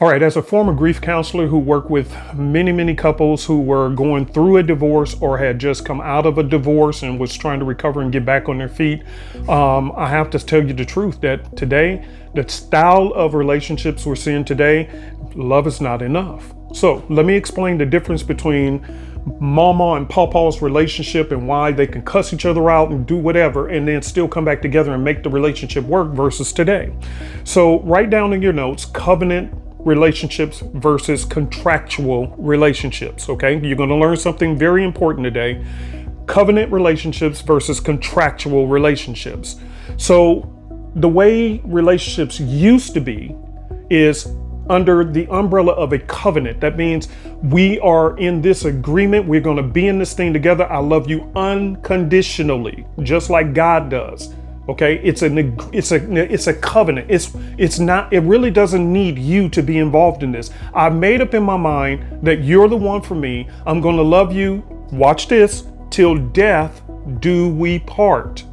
All right, as a former grief counselor who worked with many couples who were going through a divorce or had just come out of a divorce and was trying to recover and get back on their feet, I have to tell you the truth that today, the style of relationships we're seeing today, love is not enough. So let me explain the difference between mama and papa's relationship and why they can cuss each other out and do whatever and then still come back together and make the relationship work versus today. So write down in your notes, covenant relationships versus contractual relationships. Okay, you're going to learn something very important today. Covenant relationships versus contractual relationships. So the way relationships used to be is under the umbrella of a covenant. That means we are in this agreement. We're going to be in this thing together. I love you unconditionally, just like God does. Okay, it's a covenant. It's not. It really doesn't need you to be involved in this. I made up in my mind that you're the one for me. I'm going to love you. Watch this. Till death do we part.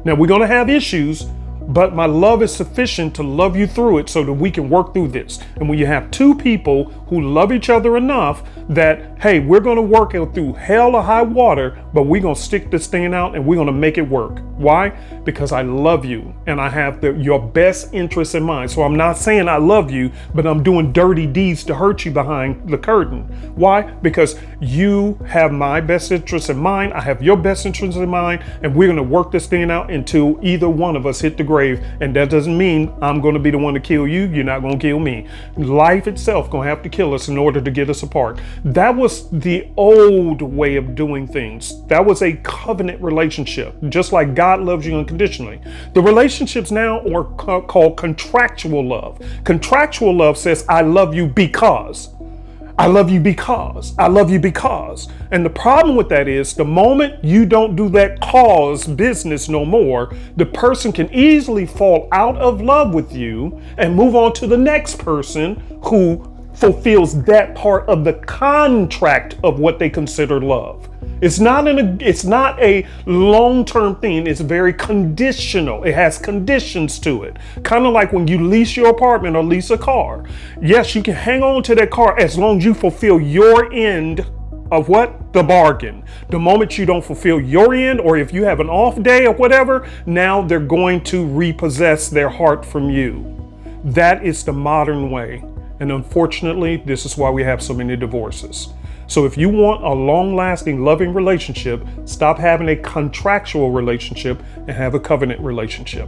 Now we're going to have issues, but my love is sufficient to love you through it so that we can work through this. And when you have two people who love each other enough that, hey, we're going to work it through hell or high water, but we're going to stick this thing out and we're going to make it work. Why? Because I love you and I have your best interest in mind. So I'm not saying I love you, but I'm doing dirty deeds to hurt you behind the curtain. Why? Because you have my best interest in mind. I have your best interest in mind, and we're going to work this thing out until either one of us hit the grave. And that doesn't mean I'm going to be the one to kill you. You're not going to kill me. Life itself going to have to kill us in order to get us apart. That was the old way of doing things. That was a covenant relationship, just like God loves you unconditionally. The relationships now are called contractual love. Contractual love says, I love you because. I love you because. I love you because. And the problem with that is the moment you don't do that cause business no more, the person can easily fall out of love with you and move on to the next person who fulfills that part of the contract of what they consider love. It's not a long-term thing. It's very conditional. It has conditions to it. Kind of like when you lease your apartment or lease a car. Yes, you can hang on to that car as long as you fulfill your end of what? The bargain. The moment you don't fulfill your end, or if you have an off day or whatever, now they're going to repossess their heart from you. That is the modern way. And unfortunately, this is why we have so many divorces. So if you want a long-lasting, loving relationship, stop having a contractual relationship and have a covenant relationship.